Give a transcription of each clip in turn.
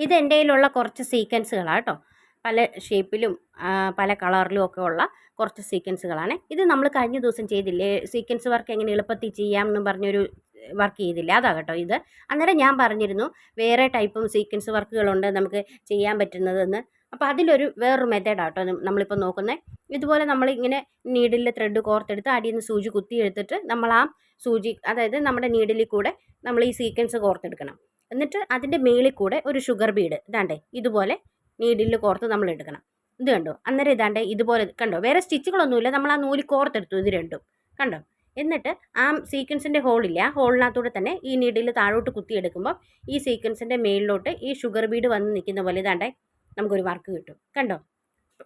ഇത് എൻ്റെ കയ്യിലുള്ള കുറച്ച് സീക്വൻസുകളാണ് കേട്ടോ. പല ഷേപ്പിലും പല കളറിലും ഒക്കെ ഉള്ള കുറച്ച് സീക്വൻസുകളാണ്. ഇത് നമ്മൾ കഴിഞ്ഞ ദിവസം ചെയ്തില്ലേ, സീക്വൻസ് വർക്ക് എങ്ങനെ എളുപ്പത്തിൽ ചെയ്യാം എന്ന് പറഞ്ഞൊരു വർക്ക് ചെയ്തില്ലേ, അതാ കേട്ടോ ഇത്. അന്നേരം ഞാൻ പറഞ്ഞിരുന്നു വേറെ ടൈപ്പും സീക്വൻസ് വർക്കുകളുണ്ട് നമുക്ക് ചെയ്യാൻ പറ്റുന്നതെന്ന്. അപ്പോൾ അതിലൊരു വേറൊരു മെത്തേഡാണ് കേട്ടോ നമ്മളിപ്പോൾ നോക്കുന്നത്. ഇതുപോലെ നമ്മളിങ്ങനെ നീഡിലിൽ ത്രെഡ് കോർത്തെടുത്ത് അടിയിൽ നിന്ന് സൂചി കുത്തി എടുത്തിട്ട് നമ്മൾ ആ സൂചി, അതായത് നമ്മുടെ നീഡിലിൽ കൂടെ നമ്മൾ ഈ സീക്വൻസ് കോർത്തെടുക്കണം. എന്നിട്ട് അതിൻ്റെ മേളിൽ കൂടെ ഒരു ഷുഗർ ബീഡ് ഇതാണ്ടേ ഇതുപോലെ നീഡിൽ കോർത്ത് നമ്മൾ എടുക്കണം. ഇത് കണ്ടോ, അന്നേരം ഇതാണ്ടേ ഇതുപോലെ കണ്ടോ, വേറെ സ്റ്റിച്ചുകളൊന്നുമില്ല, നമ്മൾ ആ നൂല് കോർത്തെടുത്തു ഇത് രണ്ടും കണ്ടോ. എന്നിട്ട് ആ സീക്വൻസിൻ്റെ ഹോളില്ല, ആ ഹോളിനകത്തൂടെ തന്നെ ഈ നീഡിൽ താഴോട്ട് കുത്തിയെടുക്കുമ്പോൾ ഈ സീക്വൻസിൻ്റെ മേളിലോട്ട് ഈ ഷുഗർ ബീഡ് വന്ന് നിൽക്കുന്ന പോലെ ഇതാണ്ടേ നമുക്കൊരു വർക്ക് കിട്ടും കണ്ടോ.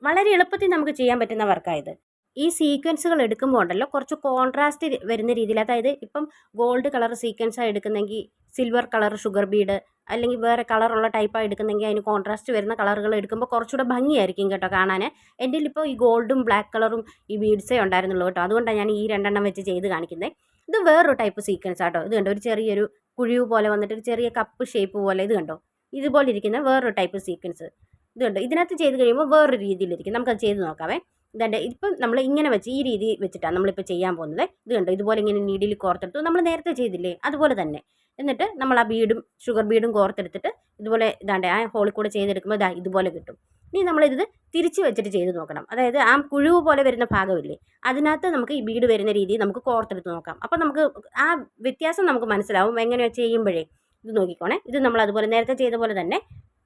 വളരെ എളുപ്പത്തിൽ നമുക്ക് ചെയ്യാൻ പറ്റുന്ന വർക്കായത്. ഈ സീക്വൻസുകൾ എടുക്കുമ്പോൾ ഉണ്ടല്ലോ കുറച്ച് കോൺട്രാസ്റ്റ് വരുന്ന രീതിയിൽ, അതായത് ഇപ്പം ഗോൾഡ് കളർ സീക്വൻസാണ് എടുക്കുന്നെങ്കിൽ സിൽവർ കളർ ഷുഗർ ബീഡ്, അല്ലെങ്കിൽ വേറെ കളറുള്ള ടൈപ്പാണ് എടുക്കുന്നെങ്കിൽ അതിന് കോൺട്രാസ്റ്റ് വരുന്ന കളറുകൾ എടുക്കുമ്പോൾ കുറച്ചുകൂടെ ഭംഗിയായിരിക്കും കേട്ടോ കാണാൻ. എൻ്റെ ഇപ്പോൾ ഈ ഗോൾഡും ബ്ലാക്ക് കളറും ഈ ബീഡ്സേ ഉണ്ടായിരുന്നുള്ളൂ കേട്ടോ, അതുകൊണ്ടാണ് ഞാൻ ഈ രണ്ടെണ്ണം വെച്ച് ചെയ്ത് കാണിക്കുന്നത്. ഇത് വേറൊരു ടൈപ്പ് സീക്വൻസ് ആട്ടോ. ഇത് കണ്ടോ, ഒരു ചെറിയൊരു കുഴിവ് പോലെ വന്നിട്ട് ഒരു ചെറിയ കപ്പ് ഷേപ്പ് പോലെ, ഇത് കണ്ടോ ഇതുപോലെ ഇരിക്കുന്ന വേറൊരു ടൈപ്പ് സീക്വൻസ്. ഇത് കണ്ടോ, ഇതിനകത്ത് ചെയ്ത് കഴിയുമ്പോൾ വേറൊരു രീതിയിലിരിക്കും. നമുക്കത് ചെയ്ത് നോക്കാവേ. ഇതേ ഇപ്പം നമ്മൾ ഇങ്ങനെ വെച്ച് ഈ രീതി വെച്ചിട്ടാണ് നമ്മളിപ്പോൾ ചെയ്യാൻ പോകുന്നത്. ഇത് കണ്ടോ, ഇതുപോലെ ഇങ്ങനെ നീഡിൽ കോർത്തെടുത്തു, നമ്മൾ നേരത്തെ ചെയ്തില്ലേ അതുപോലെ തന്നെ. എന്നിട്ട് നമ്മൾ ആ ബീഡും ഷുഗർ ബീഡും കോർത്തെടുത്തിട്ട് ഇതുപോലെ ഇതാണ്ട് ആ ഹോളിൽ കൂടെ ചെയ്തെടുക്കുമ്പോൾ ഇതാ ഇതുപോലെ കിട്ടും. ഇനി നമ്മളിത് തിരിച്ച് വെച്ചിട്ട് ചെയ്ത് നോക്കണം. അതായത് ആ കുഴിവ് പോലെ വരുന്ന ഭാഗമില്ലേ, അതിനകത്ത് നമുക്ക് ഈ ബീഡ് വരുന്ന രീതിയിൽ നമുക്ക് കോർത്തെടുത്ത് നോക്കാം. അപ്പോൾ നമുക്ക് ആ വ്യത്യാസം നമുക്ക് മനസ്സിലാവും എങ്ങനെയാണ് ചെയ്യുമ്പോഴേ. ഇത് നോക്കിക്കോണേ, ഇത് നമ്മൾ അതുപോലെ നേരത്തെ ചെയ്ത പോലെ തന്നെ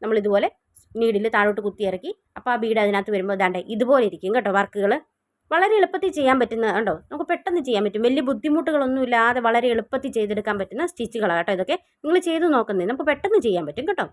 നമ്മളിതുപോലെ നീഡിൽ താഴോട്ട് കുത്തി ഇറക്കി, അപ്പോൾ ആ ബീഡ് അതിനകത്ത് വരുമ്പോൾ ഇതാണ്ട് ഇതുപോലെ ഇരിക്കും കേട്ടോ. വർക്കുകൾ വളരെ എളുപ്പത്തിൽ ചെയ്യാൻ പറ്റുന്ന കണ്ടോ, നമുക്ക് പെട്ടെന്ന് ചെയ്യാൻ പറ്റും, വലിയ ബുദ്ധിമുട്ടുകളൊന്നും ഇല്ലാതെ വളരെ എളുപ്പത്തിൽ ചെയ്തെടുക്കാൻ പറ്റുന്ന സ്റ്റിച്ചുകളാണ് കേട്ടോ ഇതൊക്കെ. നിങ്ങൾ ചെയ്ത് നോക്കുന്നേ, നമുക്ക് പെട്ടെന്ന് ചെയ്യാൻ പറ്റും കേട്ടോ.